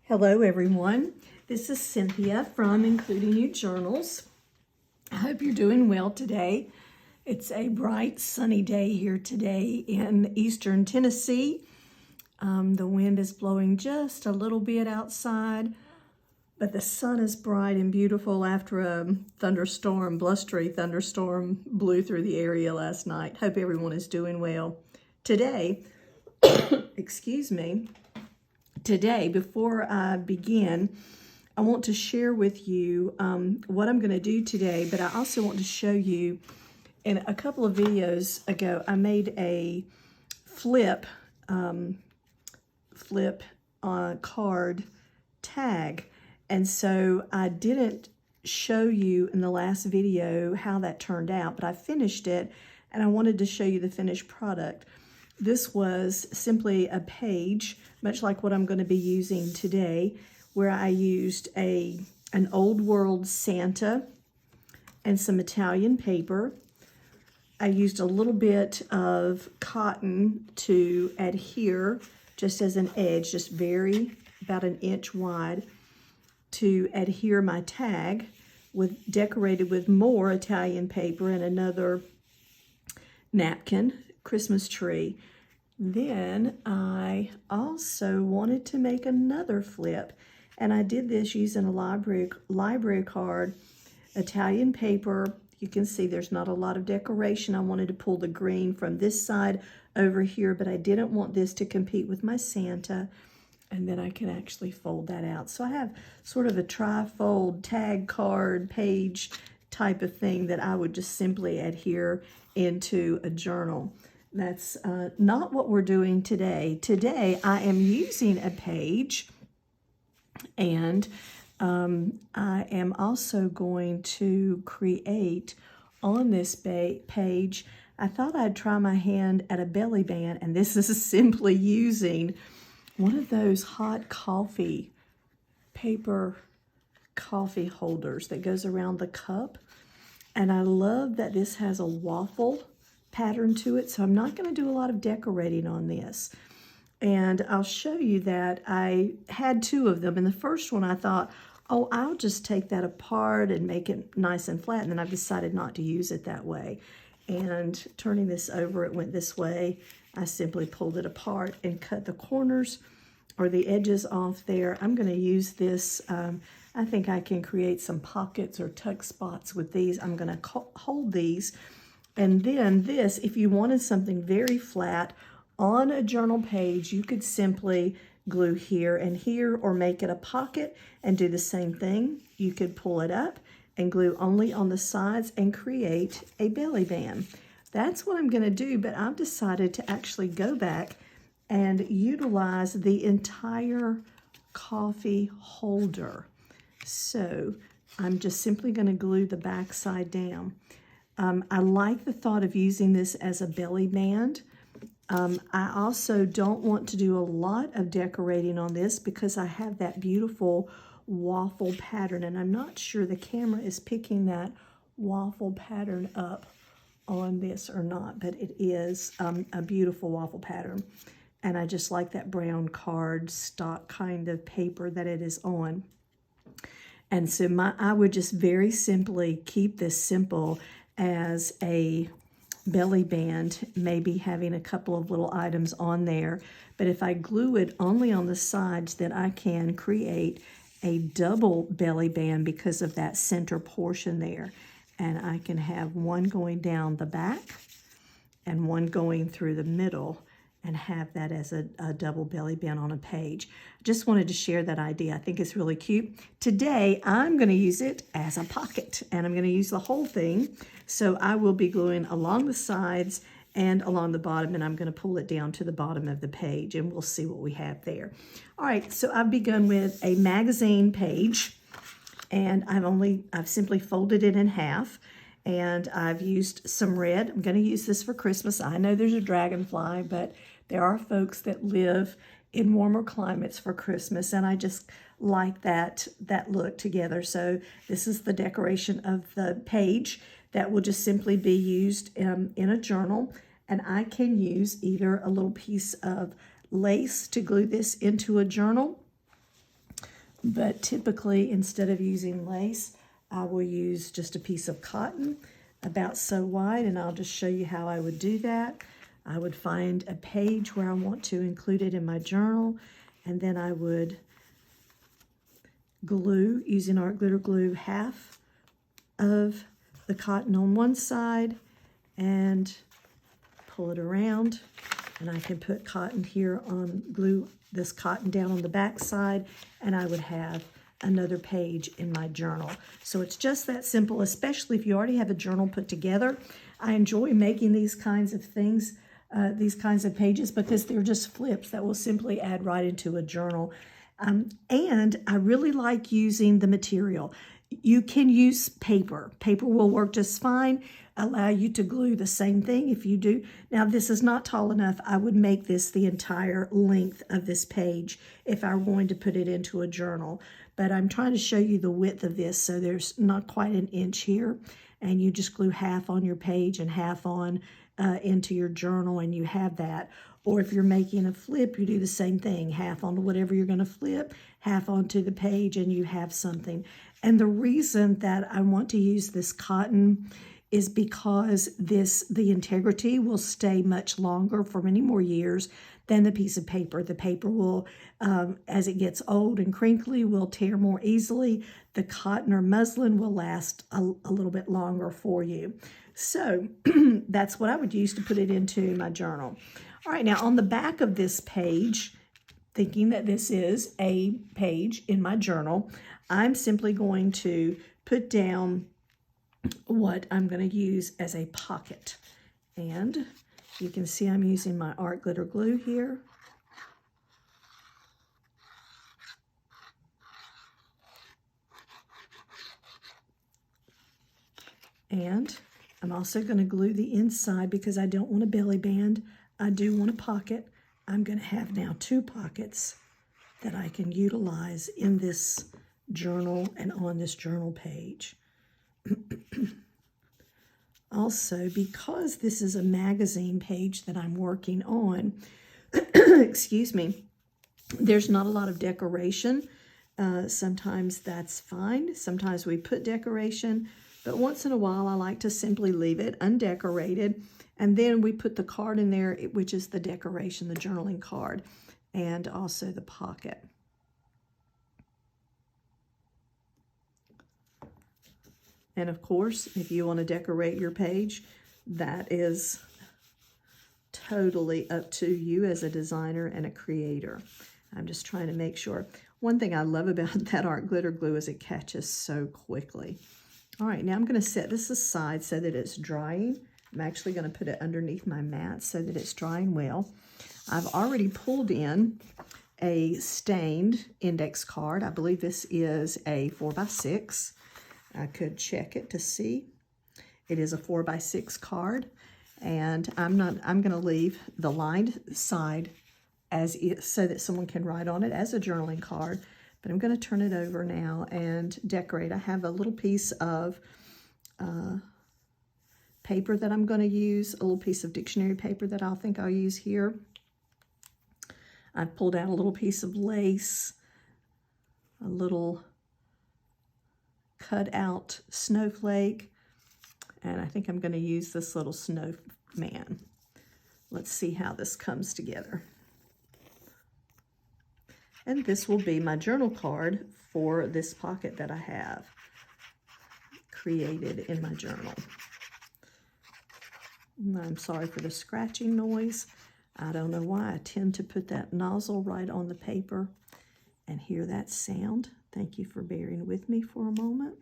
Hello everyone, this is Cynthia from Including You Journals. I hope you're doing well today. It's a bright sunny day here today in eastern Tennessee. The wind is blowing just a little bit outside, but the sun is bright and beautiful after a thunderstorm, blustery thunderstorm blew through the area last night. Hope everyone is doing well. Today, excuse me, Today, before I begin, I want to share with you what I'm going to do today, but I also want to show you, in a couple of videos ago, I made a flip card tag, and so I didn't show you in the last video how that turned out, but I finished it, and I wanted to show you the finished product. This was simply a page, much like what I'm going to be using today, where I used an old world Santa and some Italian paper. I used a little bit of cotton to adhere just as an edge, just about an inch wide, to adhere my tag, decorated with more Italian paper and another napkin, Christmas tree. Then I also wanted to make another flip, and I did this using a library card, Italian paper. You can see there's not a lot of decoration. I wanted to pull the green from this side over here, but I didn't want this to compete with my Santa. And then I can actually fold that out. So I have sort of a tri-fold tag card page type of thing that I would just simply adhere into a journal. That's not what we're doing today. Today I am using a page, and I am also going to create on this page, I thought I'd try my hand at a belly band, and this is simply using one of those hot coffee paper coffee holders that goes around the cup. And I love that this has a waffle pattern to it, so I'm not going to do a lot of decorating on this. And I'll show you that I had two of them. And the first one I thought, oh, I'll just take that apart and make it nice and flat. And then I've decided not to use it that way. And turning this over, it went this way. I simply pulled it apart and cut the corners or the edges off there. I'm going to use this. I think I can create some pockets or tuck spots with these. I'm going to hold these. And then this, if you wanted something very flat on a journal page, you could simply glue here and here, or make it a pocket and do the same thing. You could pull it up and glue only on the sides and create a belly band. That's what I'm going to do, but I've decided to actually go back and utilize the entire coffee holder. So I'm just simply going to glue the back side down. I like the thought of using this as a belly band. I also don't want to do a lot of decorating on this because I have that beautiful waffle pattern, and I'm not sure the camera is picking that waffle pattern up on this or not, but it is a beautiful waffle pattern. And I just like that brown card stock kind of paper that it is on. And so I would just very simply keep this simple as a belly band, maybe having a couple of little items on there. But if I glue it only on the sides, then I can create a double belly band because of that center portion there. And I can have one going down the back and one going through the middle, and have that as a double belly band on a page. Just wanted to share that idea. I think it's really cute. Today, I'm going to use it as a pocket, and I'm going to use the whole thing. So I will be gluing along the sides and along the bottom, and I'm going to pull it down to the bottom of the page, and we'll see what we have there. All right, so I've begun with a magazine page, and I've simply folded it in half. And I've used some red. I'm going to use this for Christmas. I know there's a dragonfly, but there are folks that live in warmer climates for Christmas, and I just like that look together. So this is the decoration of the page that will just simply be used in a journal. And I can use either a little piece of lace to glue this into a journal, But typically, instead of using lace, I will use just a piece of cotton about so wide, and I'll just show you how I would do that. I would find a page where I want to include it in my journal, and then I would glue, using art glitter glue, half of the cotton on one side and pull it around, and I can put cotton here on, glue this cotton down on the back side, and I would have another page in my journal. So it's just that simple, especially if you already have a journal put together. I enjoy making these kinds of things, these kinds of pages, because they're just flips that will simply add right into a journal. And I really like using the material. You can use paper. Paper will work just fine, allow you to glue the same thing if you do. Now, this is not tall enough. I would make this the entire length of this page if I were going to put it into a journal. But I'm trying to show you the width of this, so there's not quite an inch here. And you just glue half on your page and half on into your journal, and you have that. Or if you're making a flip, you do the same thing, half onto whatever you're going to flip, half onto the page, and you have something. And the reason that I want to use this cotton is because the integrity will stay much longer for many more years than the piece of paper. The paper will, as it gets old and crinkly, will tear more easily. The cotton or muslin will last a little bit longer for you. So that's what I would use to put it into my journal. All right, now on the back of this page, thinking that this is a page in my journal, I'm simply going to put down what I'm going to use as a pocket. And you can see I'm using my art glitter glue here. And I'm also going to glue the inside because I don't want a belly band. I do want a pocket. I'm going to have now 2 pockets that I can utilize in this journal and on this journal page. Also, because this is a magazine page that I'm working on, excuse me, there's not a lot of decoration. Sometimes that's fine. Sometimes we put decoration, but once in a while I like to simply leave it undecorated, and then we put the card in there, which is the decoration, the journaling card, and also the pocket. And of course, if you want to decorate your page, that is totally up to you as a designer and a creator. I'm just trying to make sure. One thing I love about that art glitter glue is it catches so quickly. All right, now I'm going to set this aside so that it's drying. I'm actually going to put it underneath my mat so that it's drying well. I've already pulled in a stained index card. I believe this is a 4x6. I could check it to see. It is a 4x6 card, and I'm going to leave the lined side as it, so that someone can write on it as a journaling card. But I'm going to turn it over now and decorate. I have a little piece of paper that I'm going to use, a little piece of dictionary paper that I'll use here. I've pulled out a little piece of lace, a little cut out snowflake, and I think I'm going to use this little snowman. Let's see how this comes together. And this will be my journal card for this pocket that I have created in my journal. I'm sorry for the scratching noise. I don't know why. I tend to put that nozzle right on the paper and hear that sound. Thank you for bearing with me for a moment.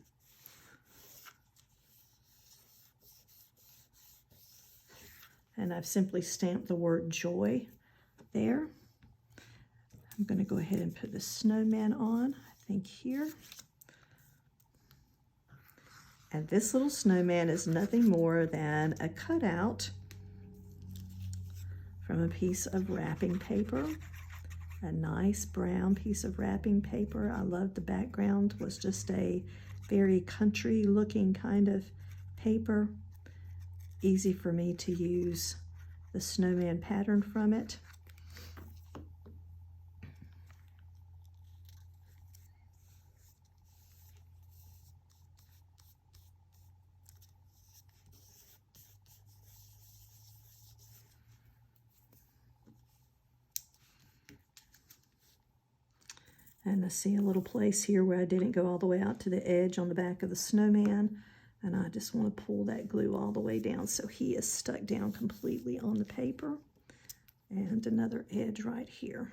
And I've simply stamped the word joy there. I'm going to go ahead and put the snowman on, I think here. And this little snowman is nothing more than a cutout from a piece of wrapping paper. A nice brown piece of wrapping paper. I love the background. Was just a very country looking kind of paper. Easy for me to use the snowman pattern from it. And I see a little place here where I didn't go all the way out to the edge on the back of the snowman. And I just want to pull that glue all the way down so he is stuck down completely on the paper. And another edge right here.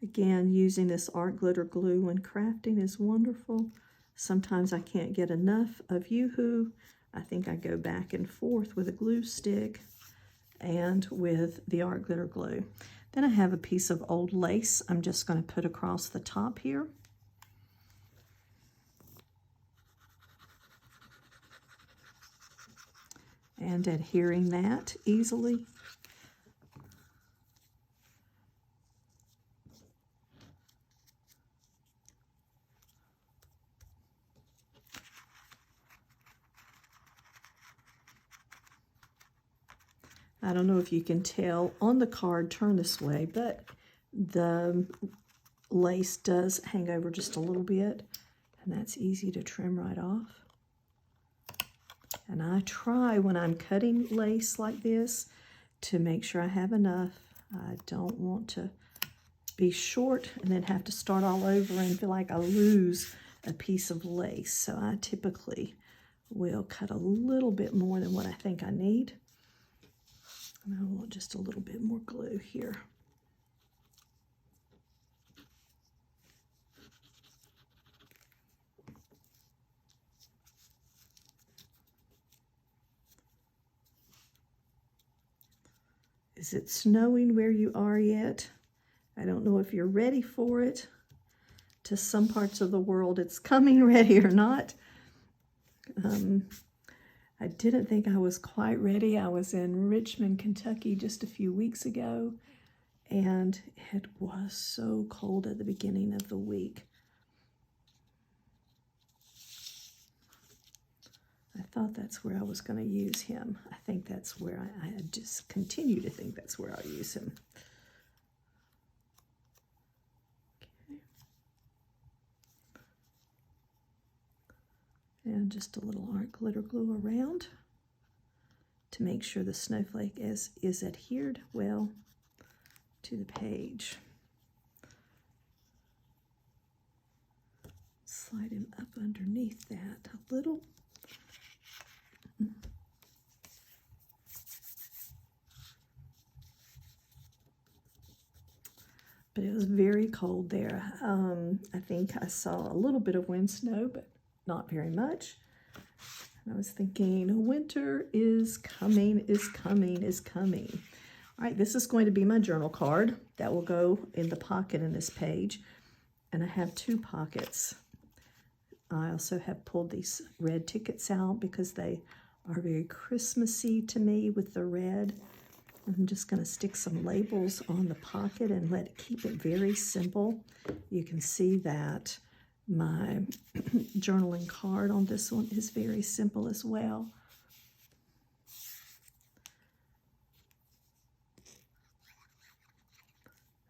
Again, using this art glitter glue when crafting is wonderful. Sometimes I can't get enough of Yoo-Hoo. I think I go back and forth with a glue stick and with the art glitter glue. Then I have a piece of old lace I'm just going to put across the top here. And adhering that easily. I don't know if you can tell on the card, turn this way, but the lace does hang over just a little bit, and that's easy to trim right off. And I try when I'm cutting lace like this to make sure I have enough. I don't want to be short and then have to start all over and feel like I lose a piece of lace. So I typically will cut a little bit more than what I think I need. And I want just a little bit more glue here. Is it snowing where you are yet? I don't know if you're ready for it. To some parts of the world, it's coming ready or not. I didn't think I was quite ready. I was in Richmond, Kentucky just a few weeks ago, and it was so cold at the beginning of the week. I thought that's where I was going to use him. I think that's where I just continue to think that's where I'll use him. Okay. And just a little art glitter glue around to make sure the snowflake is adhered well to the page. Slide him up underneath that a little. But it was very cold there. I think I saw a little bit of wind snow, but not very much. And I was thinking, winter is coming, is coming, is coming. All right, this is going to be my journal card that will go in the pocket in this page. And I have 2 pockets. I also have pulled these red tickets out because they are very Christmassy to me with the red. I'm just going to stick some labels on the pocket and keep it very simple. You can see that my journaling card on this one is very simple as well.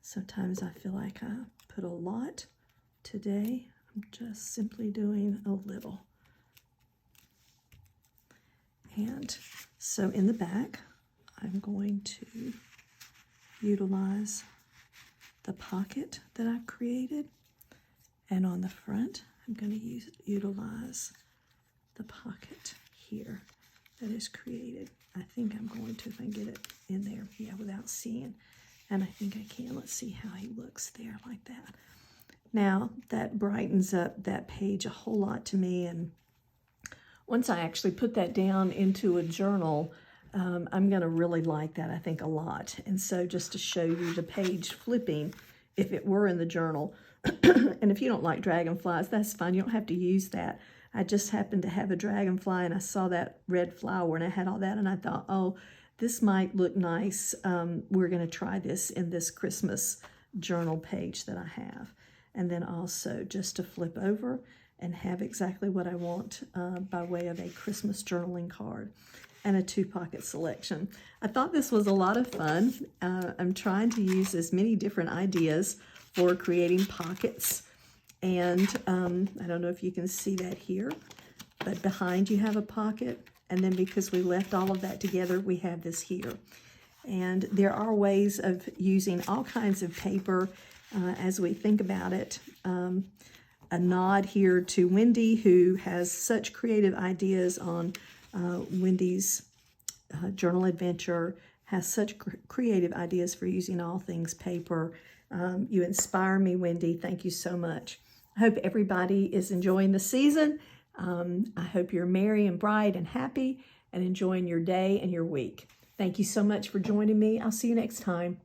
Sometimes I feel like I put a lot. Today, I'm just simply doing a little. And so in the back, I'm going to utilize the pocket that I've created. And on the front, I'm going to utilize the pocket here that is created. I think I'm going to, if I can get it in there, yeah, without seeing. And I think I can. Let's see how he looks there like that. Now, that brightens up that page a whole lot to me. And once I actually put that down into a journal, I'm going to really like that, I think, a lot. And so just to show you the page flipping, if it were in the journal, and if you don't like dragonflies, that's fine. You don't have to use that. I just happened to have a dragonfly, and I saw that red flower, and I had all that, and I thought, oh, this might look nice. We're going to try this in this Christmas journal page that I have. And then also just to flip over and have exactly what I want by way of a Christmas journaling card and a 2-pocket selection. I thought this was a lot of fun. I'm trying to use as many different ideas for creating pockets. And I don't know if you can see that here, but behind you have a pocket. And then because we left all of that together, we have this here. And there are ways of using all kinds of paper as we think about it. A nod here to Wendy, who has such creative ideas on Wendy's journal adventure, has such creative ideas for using all things paper. You inspire me, Wendy. Thank you so much. I hope everybody is enjoying the season. I hope you're merry and bright and happy and enjoying your day and your week. Thank you so much for joining me. I'll see you next time.